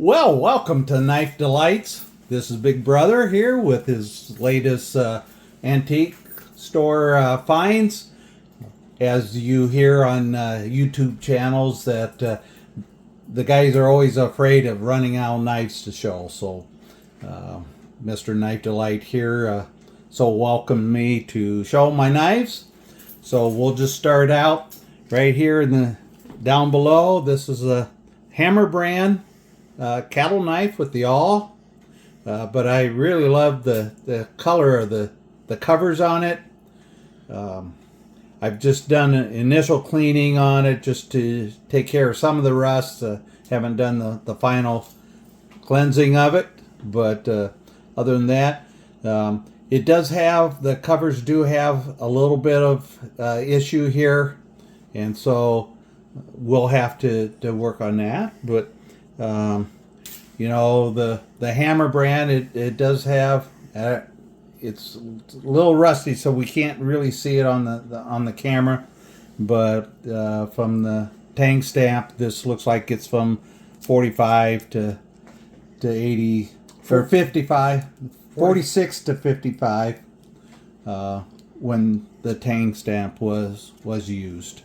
Well, welcome to Knife Delights. This is Big Brother here with his latest antique store finds. As you hear on YouTube channels, that the guys are always afraid of running out of knives to show. So, Mr. Knife Delight here so welcomed me to show my knives. So we'll just start out right here in the down below. This is a Hammer brand cattle knife with the awl, but I really love the color of the covers on it. I've just done an initial cleaning on it just to take care of some of the rust. Haven't done the final cleansing of it, but other than that, it does have, the covers do have a little bit of issue here, and so we'll have to work on that. But you know, the Hammer brand, it does have it's a little rusty, so we can't really see it on the camera, but from the tang stamp, this looks like it's from 45 to 80 or 55, 46 to 55 when the tang stamp was used.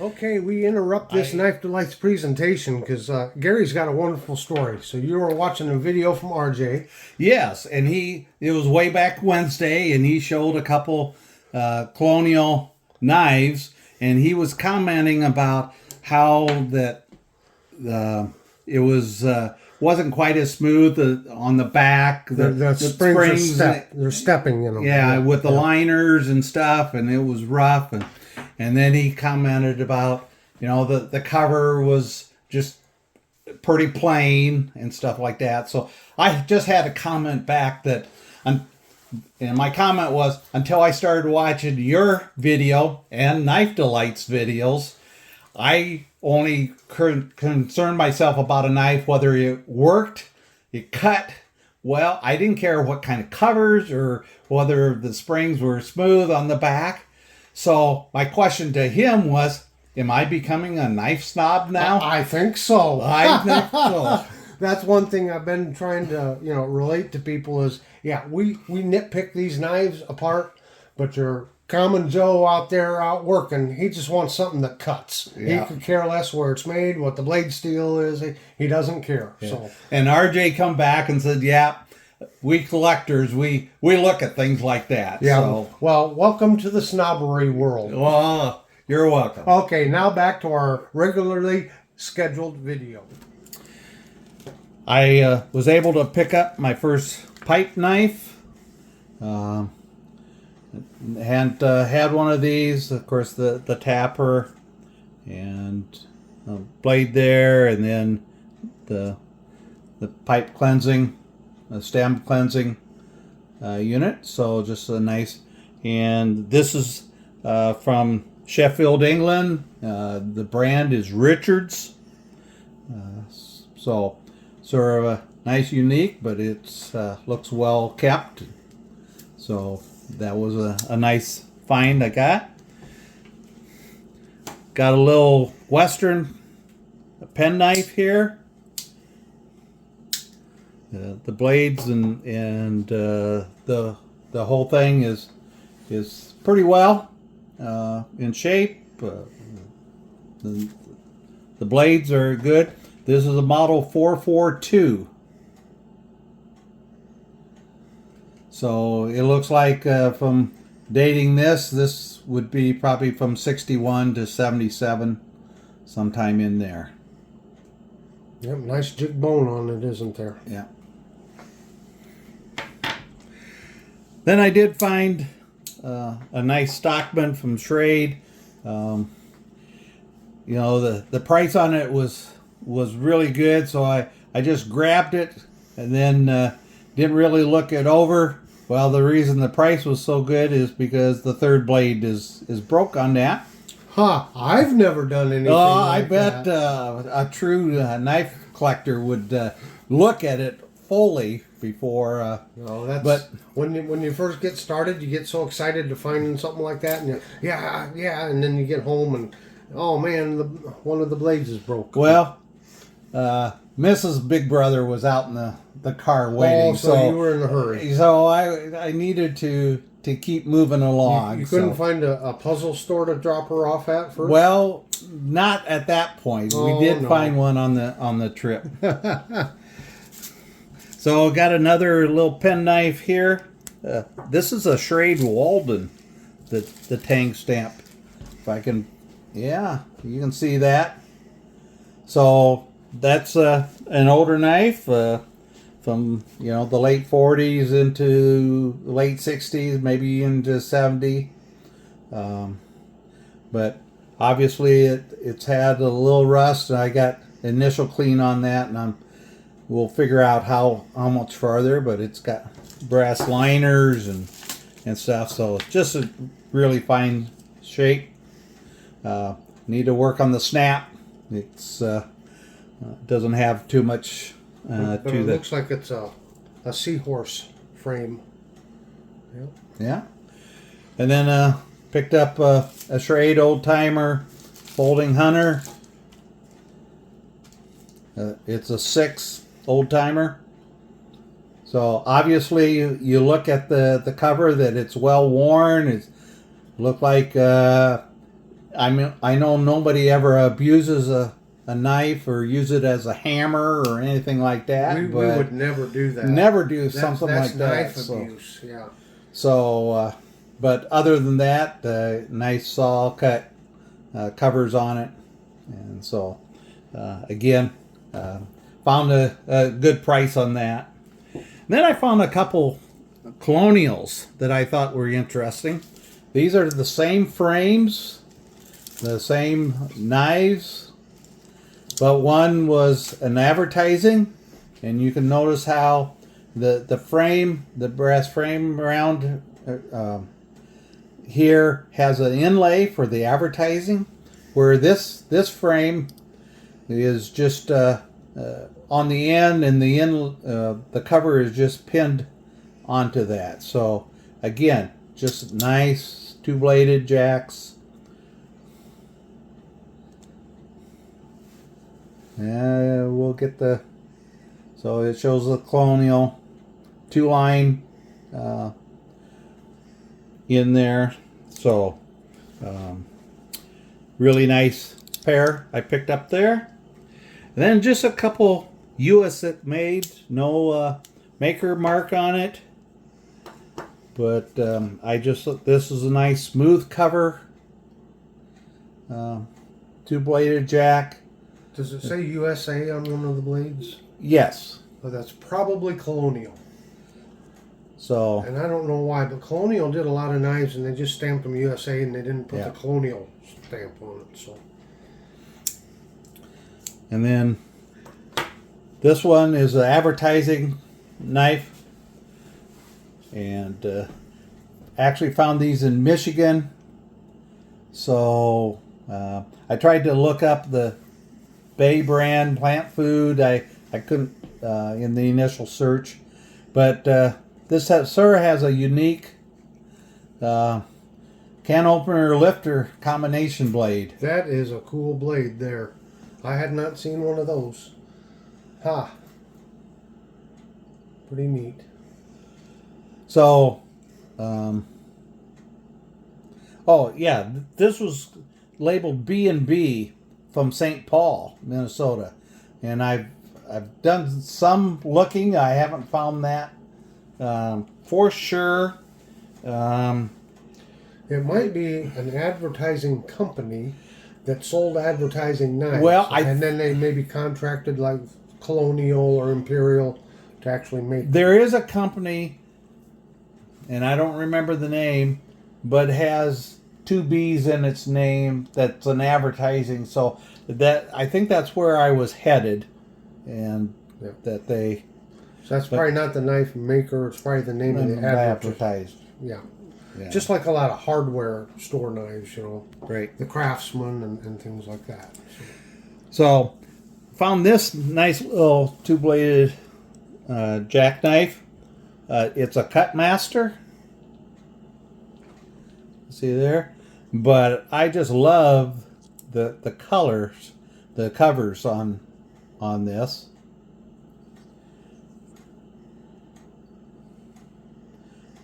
Okay, we interrupt this Knife Delights presentation because Gary's got a wonderful story. So you were watching a video from RJ. Yes, and it was way back Wednesday, and he showed a couple colonial knives, and he was commenting about how that it wasn't quite as smooth on the back. The springs they're stepping in them. Yeah, with the liners and stuff, and it was rough. And then he commented about, you know, the cover was just pretty plain and stuff like that. So I just had to comment back that, and my comment was, until I started watching your video and Knife Delights videos, I only concerned myself about a knife, whether it worked, it cut well. I didn't care what kind of covers or whether the springs were smooth on the back. So my question to him was, am I becoming a knife snob now? I think so. I think so. That's one thing I've been trying to, relate to people is, yeah, we nitpick these knives apart, but your common Joe out there out working, he just wants something that cuts. Yeah. He could care less where it's made, what the blade steel is. He doesn't care. Yeah. So. And RJ come back and said, yeah, we collectors, we look at things like that. Yeah. So. Well, welcome to the snobbery world. Well, you're welcome. Okay, now back to our regularly scheduled video. I was able to pick up my first pipe knife. Hadn't had one of these. Of course, the tapper and blade there, and then the pipe cleansing. A stem cleansing unit, so just a nice, and this is from Sheffield, England. The brand is Richards, so sort of a nice unique, but it's looks well kept, so that was a nice find I got a little Western penknife here. The blades and the whole thing is pretty well in shape. The blades are good. This is a model 442. So it looks like from dating this would be probably from 61 to 77, sometime in there. Yep, nice jig bone on it, isn't there? Yeah. Then I did find a nice Stockman from Schrade. You know, the price on it was really good, so I just grabbed it and then didn't really look it over. Well, the reason the price was so good is because the third blade is broke on that. Huh, I've never done anything I like bet that. A true knife collector would look at it fully before. But when you first get started, you get so excited to find something like that, and yeah, and then you get home and Oh man, one of the blades is broke. Well, Mrs. Big Brother was out in the car waiting, Oh, so you were in a hurry. So I needed to keep moving along. You couldn't find a puzzle store to drop her off at first? Well, not at that point. Oh, we did no. find one on the trip. So got another little penknife here. This is a Schrade Walden, the tang stamp. If I can, yeah, you can see that. So that's an older knife from the late 40s into the late 60s, maybe into 70. But obviously it's had a little rust, and I got initial clean on that, and we'll figure out how much farther. But it's got brass liners and stuff, so it's just a really fine shape. Need to work on the snap. It's doesn't have too much but it looks like it's a seahorse frame. Yep. Yeah. And then picked up a Schrade old timer folding hunter. It's a 6 old timer. So obviously you look at the cover that it's well worn. It looked like I know nobody ever abuses a knife or use it as a hammer or anything like that. We would never do that. Never do something like that. That's knife abuse, yeah. So, but other than that, nice saw cut covers on it. And so, again, found a good price on that. And then I found a couple colonials that I thought were interesting. These are the same frames, the same knives, but one was an advertising, and you can notice how the frame, the brass frame around here has an inlay for the advertising, where this frame is just on the end, and the cover is just pinned onto that. So again, just nice 2-bladed jacks. We'll get so it shows the colonial 2-line in there. So really nice pair I picked up there. And then just a couple US made, no maker mark on it. But this is a nice smooth cover. 2-bladed jack. Does it say USA on one of the blades? Yes. Well, that's probably Colonial. So. And I don't know why, but Colonial did a lot of knives, and they just stamped them USA, and they didn't put the Colonial stamp on it. So. And then this one is an advertising knife, and actually found these in Michigan. So I tried to look up the Bay brand plant food. I couldn't in the initial search, but this has a unique can opener lifter combination blade. That is a cool blade there. I had not seen one of those. Ha! Pretty neat. So, oh yeah, this was labeled B&B from St. Paul, Minnesota, and I've done some looking. I haven't found that for sure. It might be an advertising company that sold advertising knives. Well, and then they maybe contracted like Colonial or Imperial to actually make. There is a company, and I don't remember the name, but has 2 B's in its name. That's an advertising. So that I think that's where I was headed, and that they. So that's probably not the knife maker. It's probably the name of the advertised. Yeah. Just like a lot of hardware store knives, Right. The Craftsman and things like that. So found this nice little 2-bladed jackknife. It's a Cutmaster. See there? But I just love the colors, the covers on this.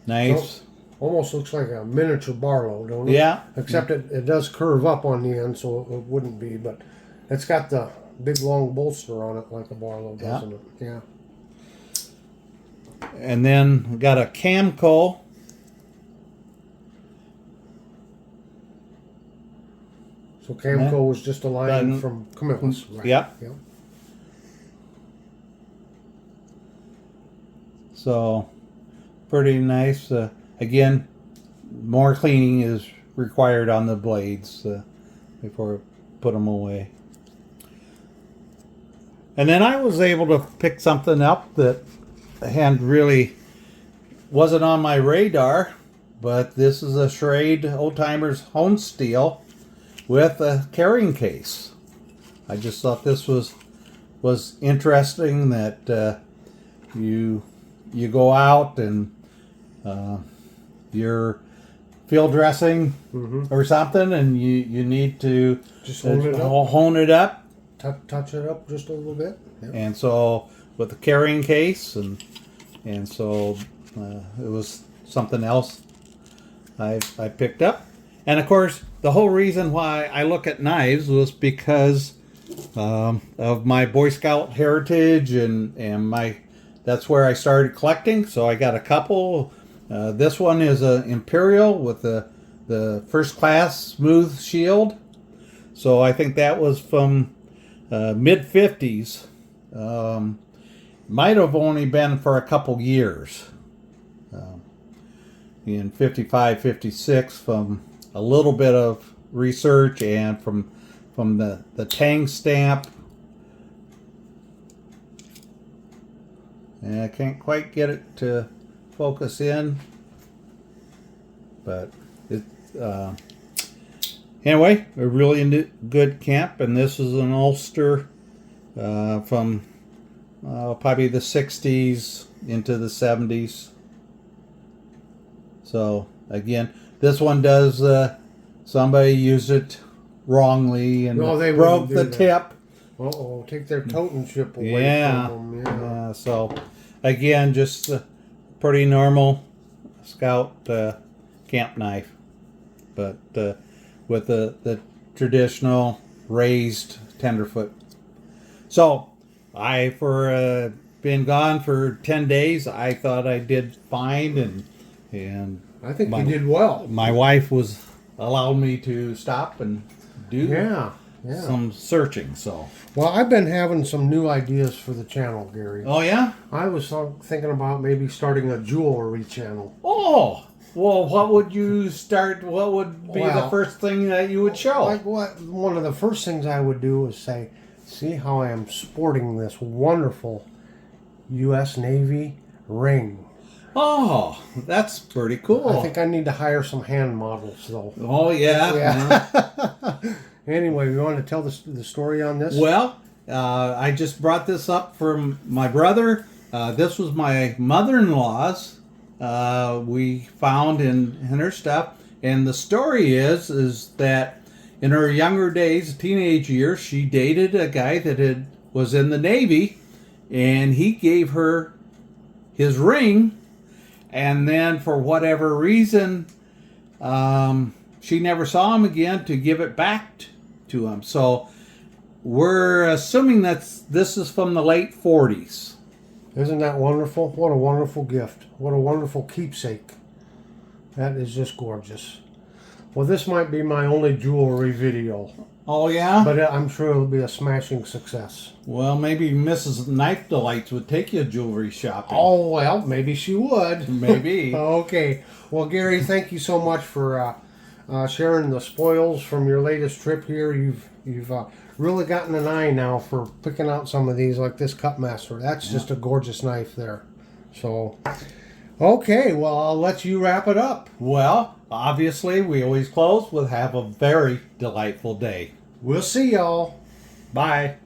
Nice. Almost looks like a miniature Barlow, don't it? Yeah. Except it does curve up on the end, so it wouldn't be. But it's got the big long bolster on it like a Barlow, doesn't it? Yeah. And then we got a Camco. So Camco was just a line from Camillus. Right. Yep. Yep. So pretty nice. Again, more cleaning is required on the blades before I put them away. And then I was able to pick something up that hadn't really wasn't on my radar, but this is a Schrade Old Timers Hone Steel with a carrying case. I just thought this was interesting that you go out and you're field dressing or something, and you need to Just hone it up. Touch it up just a little bit. Yep. And so with the carrying case, and so it was something else I picked up. And of course, the whole reason why I look at knives was because of my Boy Scout heritage, and that's where I started collecting. So I got a couple. This one is an Imperial with the first class smooth shield. So I think that was from mid 50s. Might have only been for a couple years. In 55, 56, from a little bit of research and from the Tang stamp. And I can't quite get it to focus in, but it anyway, a really good camp. And this is an Ulster from probably the 60s into the 70s. So again, this one does somebody used it wrongly and they broke wouldn't the do that. tip. Uh-oh, take their totemship away Yeah. from them. Yeah. So again, just a pretty normal Scout camp knife, but with the traditional raised tenderfoot. So for been gone for 10 days, I thought I did fine, and I think you did well. my wife was allowing me to stop and do Yeah. some searching. So Well, I've been having some new ideas for the channel, Gary. oh yeah. I was thinking about maybe starting a jewelry channel. Oh, well, what would you start? What would be the Well, first thing that you would show? Like one of the first things I would do is say, see how I am sporting this wonderful U.S. Navy ring. Oh, that's pretty cool. I think I need to hire some hand models, though. Oh, yeah. Yeah. Anyway, we want to tell the story on this? Well, I just brought this up from my brother. This was my mother-in-law's. We found in her stuff. And the story is that in her younger days, teenage years, she dated a guy that was in the Navy, and he gave her his ring, and then for whatever reason, she never saw him again to give it back to him. So we're assuming this is from the late 40s. Isn't that wonderful? What a wonderful gift. What a wonderful keepsake. That is just gorgeous. Well, this might be my only jewelry video, Oh, yeah? but I'm sure it'll be a smashing success. Well, maybe Mrs. Knife Delights would take you jewelry shopping. Oh, well, maybe she would. Maybe. Okay. Well, Gary, thank you so much for sharing the spoils from your latest trip here. You've really gotten an eye now for picking out some of these, like this Cutmaster. That's just a gorgeous knife there. So, okay, well, I'll let you wrap it up. Well, obviously, we always close with have a very delightful day. We'll see y'all. Bye.